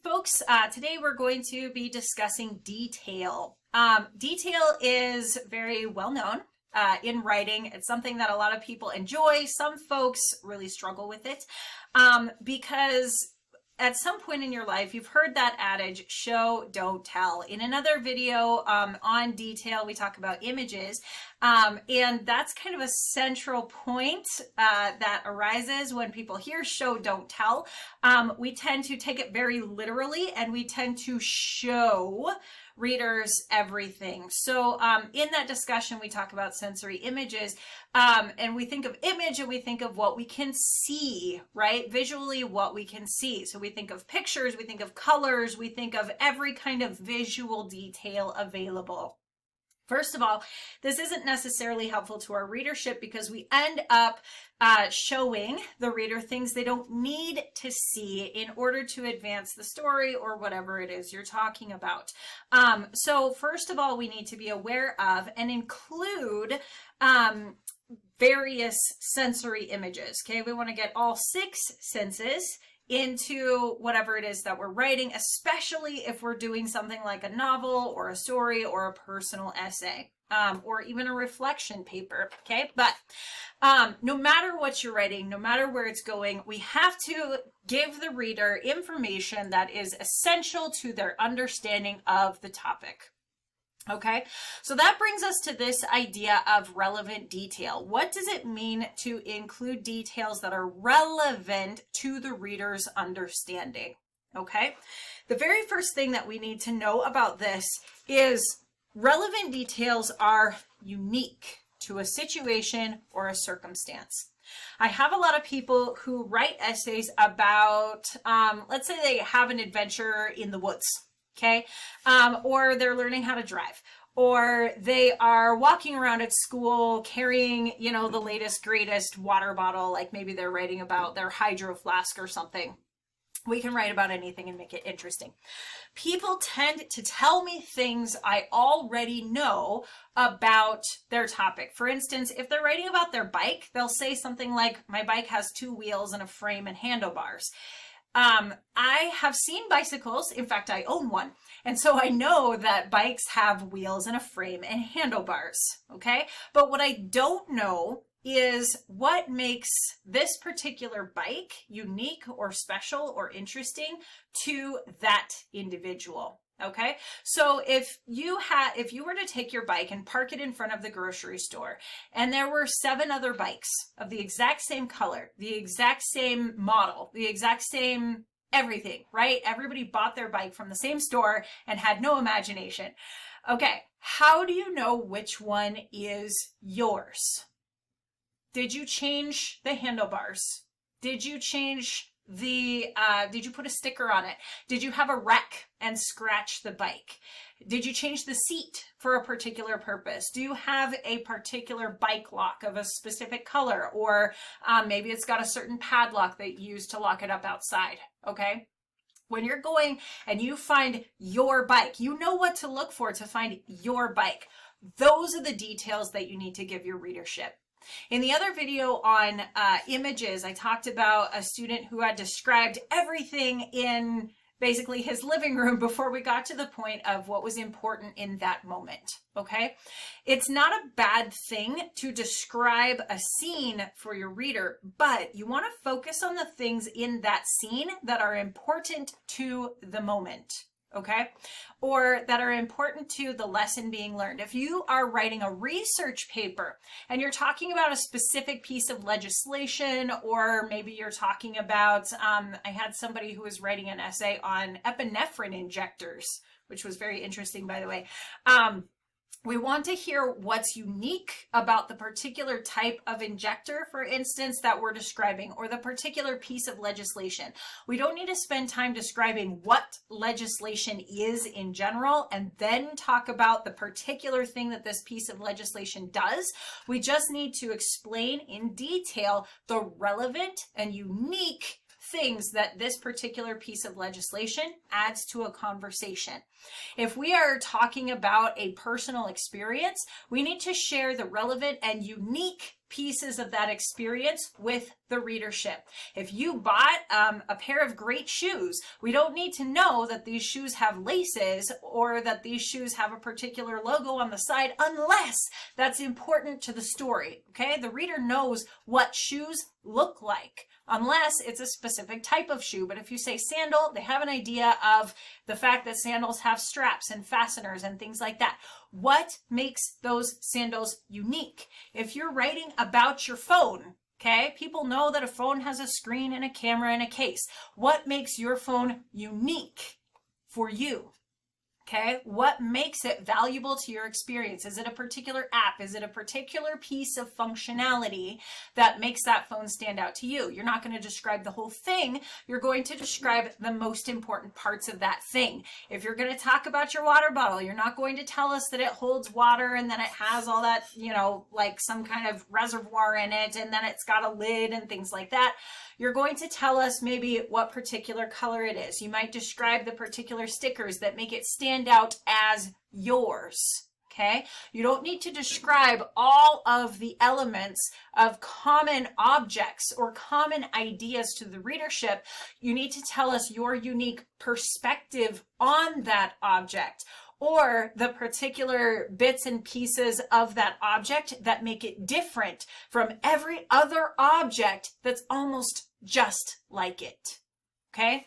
Folks, today we're going to be discussing detail. Detail is very well known in writing. It's something that a lot of people enjoy. Some folks really struggle with it because at some point in your life, you've heard that adage, show, don't tell. In another video on detail, we talk about images. And that's kind of a central point that arises when people hear show, don't tell. We tend to take it very literally and we tend to show readers everything. So in that discussion, we talk about sensory images and we think of image and we think of what we can see, right? Visually, what we can see. So we think of pictures, we think of colors, we think of every kind of visual detail available. First of all, this isn't necessarily helpful to our readership because we end up showing the reader things they don't need to see in order to advance the story or whatever it is you're talking about. So first of all, we need to be aware of and include various sensory images. Okay, we want to get all 6 senses into whatever it is that we're writing, especially if we're doing something like a novel or a story or a personal essay or even a reflection paper. Okay, but no matter what you're writing, no matter where it's going, we have to give the reader information that is essential to their understanding of the topic. Okay, so that brings us to this idea of relevant detail. What does it mean to include details that are relevant to the reader's understanding? Okay, the very first thing that we need to know about this is relevant details are unique to a situation or a circumstance. I have a lot of people who write essays about, let's say they have an adventure in the woods. Okay, or they're learning how to drive, or they are walking around at school carrying, you know, the latest, greatest water bottle, like maybe they're writing about their hydro flask or something. We can write about anything and make it interesting. People tend to tell me things I already know about their topic. For instance, if they're writing about their bike, they'll say something like, my bike has 2 wheels and a frame and handlebars. I have seen bicycles. In fact, I own one. And so I know that bikes have wheels and a frame and handlebars. Okay. But what I don't know is what makes this particular bike unique or special or interesting to that individual. Okay, so if you were to take your bike and park it in front of the grocery store and there were 7 other bikes of the exact same color, the exact same model, the exact same everything, right? Everybody bought their bike from the same store and had no imagination. Okay, how do you know which one is yours? Did you change the handlebars? Did you change did you put a sticker on it? Did you have a wreck and scratch the bike? Did you change the seat for a particular purpose? Do you have a particular bike lock of a specific color? Or maybe it's got a certain padlock that you use to lock it up outside, okay? When you're going and you find your bike, you know what to look for to find your bike. Those are the details that you need to give your readership. In the other video on images, I talked about a student who had described everything in basically his living room before we got to the point of what was important in that moment, okay? It's not a bad thing to describe a scene for your reader, but you want to focus on the things in that scene that are important to the moment. Okay, or that are important to the lesson being learned. If you are writing a research paper and you're talking about a specific piece of legislation, or maybe you're talking about, I had somebody who was writing an essay on epinephrine injectors, which was very interesting, by the way. We want to hear what's unique about the particular type of injector, for instance, that we're describing, or the particular piece of legislation. We don't need to spend time describing what legislation is in general and then talk about the particular thing that this piece of legislation does. We just need to explain in detail the relevant and unique things that this particular piece of legislation adds to a conversation. If we are talking about a personal experience, we need to share the relevant and unique pieces of that experience with the readership. If you bought a pair of great shoes, we don't need to know that these shoes have laces or that these shoes have a particular logo on the side unless that's important to the story, okay? The reader knows what shoes look like unless it's a specific type of shoe. But if you say sandal, they have an idea of the fact that sandals have straps and fasteners and things like that. What makes those sandals unique? If you're writing about your phone, okay, people know that a phone has a screen and a camera and a case. What makes your phone unique for you? Okay, what makes it valuable to your experience? Is it a particular app? Is it a particular piece of functionality that makes that phone stand out to you? You're not going to describe the whole thing. You're going to describe the most important parts of that thing. If you're going to talk about your water bottle, you're not going to tell us that it holds water and then it has all that, you know, like some kind of reservoir in it and then it's got a lid and things like that. You're going to tell us maybe what particular color it is. You might describe the particular stickers that make it stand out as yours. Okay? You don't need to describe all of the elements of common objects or common ideas to the readership. You need to tell us your unique perspective on that object, or the particular bits and pieces of that object that make it different from every other object that's almost just like it. Okay?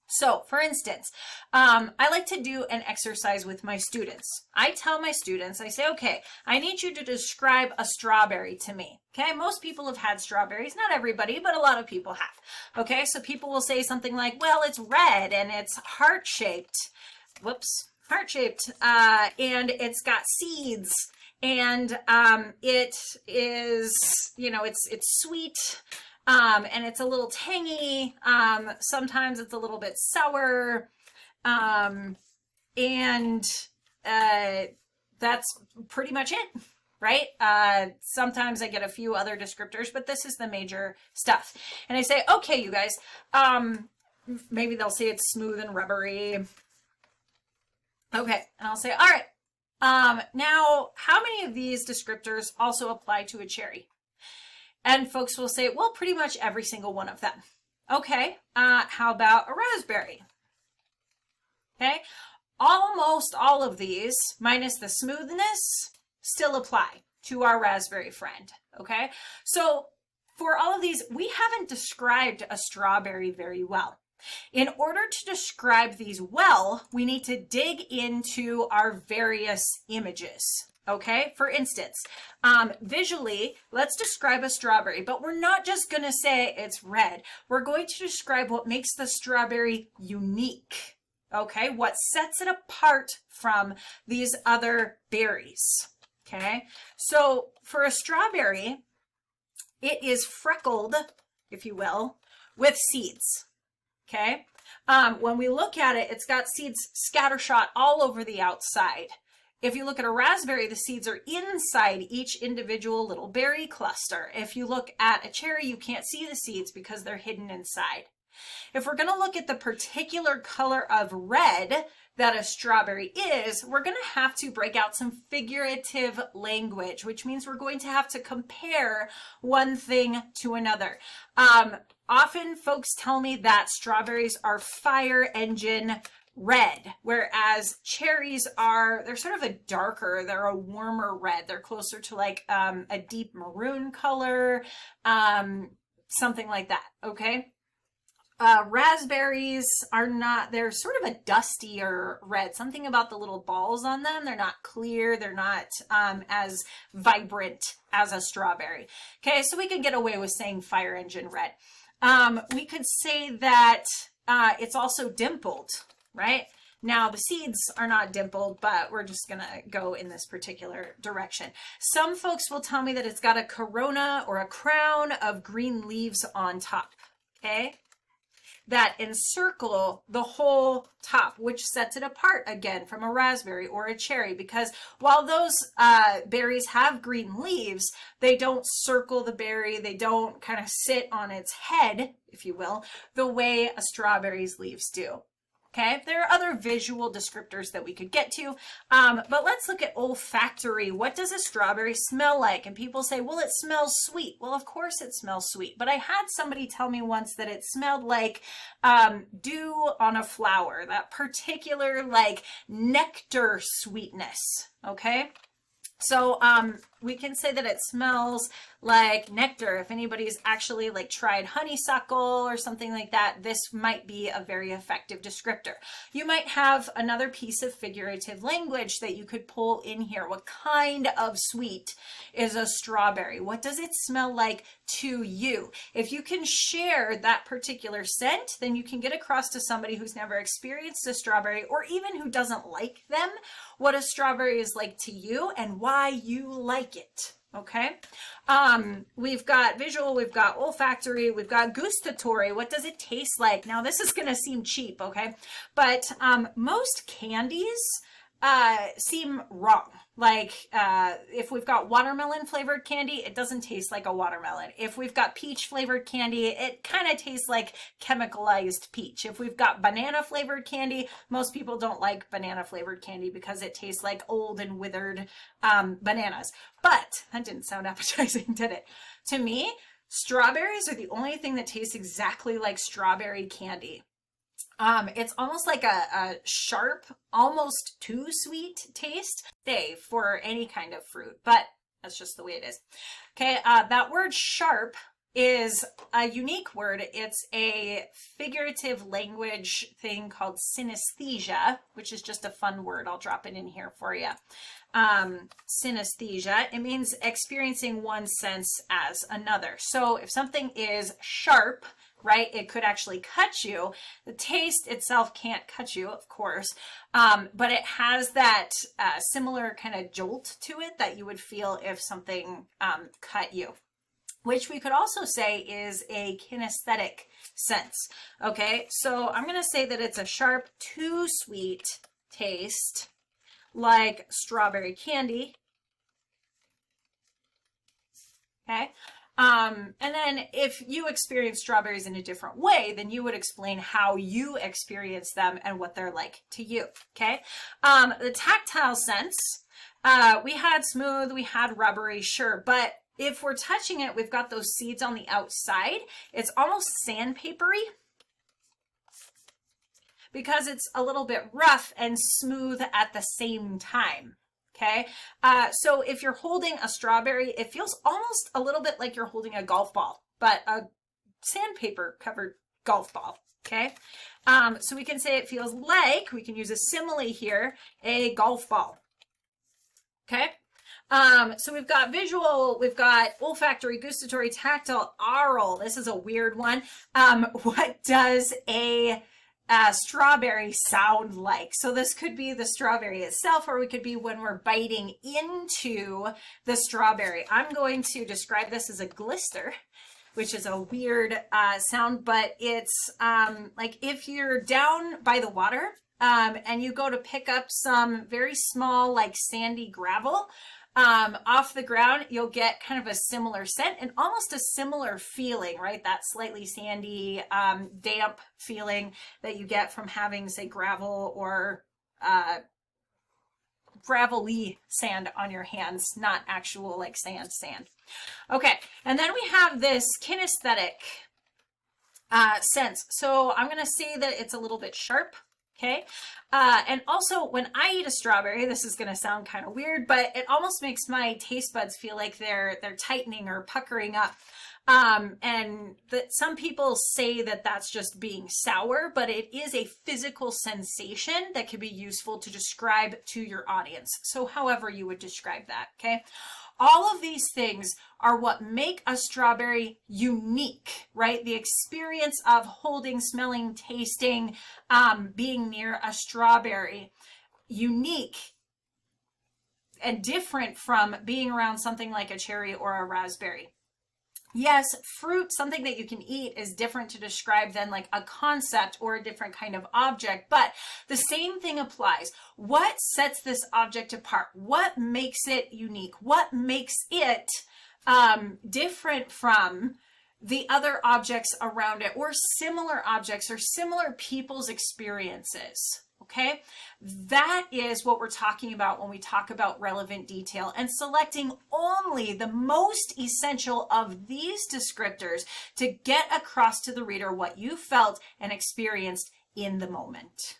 So, for instance, I like to do an exercise with my students. I tell my students, I say, okay, I need you to describe a strawberry to me. Okay, most people have had strawberries, not everybody, but a lot of people have. Okay, so people will say something like, well, it's red and it's heart-shaped. Whoops. Heart-shaped, and it's got seeds, and it is, you know, it's sweet, and it's a little tangy. Sometimes it's a little bit sour, and that's pretty much it, right? Sometimes I get a few other descriptors, but this is the major stuff. And I say, okay, you guys, maybe they'll say it's smooth and rubbery. Okay, and I'll say, all right, now how many of these descriptors also apply to a cherry? And folks will say, well, pretty much every single one of them. Okay, how about a raspberry? Okay, almost all of these, minus the smoothness, still apply to our raspberry friend. Okay, so for all of these, we haven't described a strawberry very well. In order to describe these well, we need to dig into our various images. Okay, for instance, visually, let's describe a strawberry, but we're not just going to say it's red. We're going to describe what makes the strawberry unique. Okay, what sets it apart from these other berries. Okay, so for a strawberry, it is freckled, if you will, with seeds. Okay, when we look at it, it's got seeds scattershot all over the outside. If you look at a raspberry, the seeds are inside each individual little berry cluster. If you look at a cherry, you can't see the seeds because they're hidden inside. If we're going to look at the particular color of red that a strawberry is, we're going to have to break out some figurative language, which means we're going to have to compare one thing to another. Often folks tell me that strawberries are fire engine red, whereas cherries are, they're sort of a darker, they're a warmer red. They're closer to like a deep maroon color, something like that, okay? Raspberries are not, they're sort of a dustier red. Something about the little balls on them, they're not clear, they're not as vibrant as a strawberry. Okay, so we could get away with saying fire engine red. We could say that it's also dimpled, right? Now, the seeds are not dimpled, but we're just going to go in this particular direction. Some folks will tell me that it's got a corona or a crown of green leaves on top, okay? That encircle the whole top, which sets it apart again from a raspberry or a cherry, because while those berries have green leaves, they don't circle the berry, they don't kind of sit on its head, if you will, the way a strawberry's leaves do. Okay, there are other visual descriptors that we could get to, but let's look at olfactory. What does a strawberry smell like? And people say, well, it smells sweet. Well, of course it smells sweet, but I had somebody tell me once that it smelled like dew on a flower, that particular like nectar sweetness, okay? So we can say that it smells like nectar. If anybody's actually like tried honeysuckle or something like that, this might be a very effective descriptor. You might have another piece of figurative language that you could pull in here. What kind of sweet is a strawberry? What does it smell like to you? If you can share that particular scent, then you can get across to somebody who's never experienced a strawberry, or even who doesn't like them, what a strawberry is like to you and why you like it. Okay. We've got visual, we've got olfactory, we've got gustatory. What does it taste like? Now this is going to seem cheap. Okay. But, most candies, seem wrong. Like, if we've got watermelon flavored candy, it doesn't taste like a watermelon. If we've got peach flavored candy, it kind of tastes like chemicalized peach. If we've got banana flavored candy, most people don't like banana flavored candy because it tastes like old and withered, bananas. But that didn't sound appetizing, did it? To me, strawberries are the only thing that tastes exactly like strawberry candy. It's almost like a sharp, almost too sweet taste for any kind of fruit, but that's just the way it is. Okay, that word sharp is a unique word. It's a figurative language thing called synesthesia, which is just a fun word. I'll drop it in here for you. Synesthesia, it means experiencing one sense as another. So if something is sharp, right, it could actually cut you. The taste itself can't cut you, of course, but it has that similar kind of jolt to it that you would feel if something cut you, which we could also say is a kinesthetic sense. Okay, so I'm going to say that it's a sharp, too sweet taste like strawberry candy. Okay. And then if you experience strawberries in a different way, then you would explain how you experience them and what they're like to you. Okay. The tactile sense, we had smooth, we had rubbery, sure. But if we're touching it, we've got those seeds on the outside. It's almost sandpapery because it's a little bit rough and smooth at the same time. Okay, so if you're holding a strawberry, it feels almost a little bit like you're holding a golf ball, but a sandpaper covered golf ball. Okay, so we can say it feels like, we can use a simile here, a golf ball. Okay, so we've got visual, we've got olfactory, gustatory, tactile, aural. This is a weird one. What does a strawberry sound like? So this could be the strawberry itself, or we could be when we're biting into the strawberry. I'm going to describe this as a glister, which is a weird sound, but it's like if you're down by the water and you go to pick up some very small, like sandy gravel off the ground, you'll get kind of a similar scent and almost a similar feeling, right? That slightly sandy, damp feeling that you get from having, say, gravel or gravelly sand on your hands, not actual like sand. Okay, and then we have this kinesthetic sense. So I'm going to say that it's a little bit sharp. Okay. And also when I eat a strawberry, this is going to sound kind of weird, but it almost makes my taste buds feel like they're tightening or puckering up. And that some people say that that's just being sour, but it is a physical sensation that can be useful to describe to your audience. So however you would describe that. Okay. All of these things are what make a strawberry unique, right? The experience of holding, smelling, tasting, being near a strawberry, unique and different from being around something like a cherry or a raspberry. Yes, fruit, something that you can eat, is different to describe than like a concept or a different kind of object, but the same thing applies. What sets this object apart? What makes it unique? What makes it different from the other objects around it, or similar objects or similar people's experiences. Okay, that is what we're talking about when we talk about relevant detail, and selecting only the most essential of these descriptors to get across to the reader what you felt and experienced in the moment.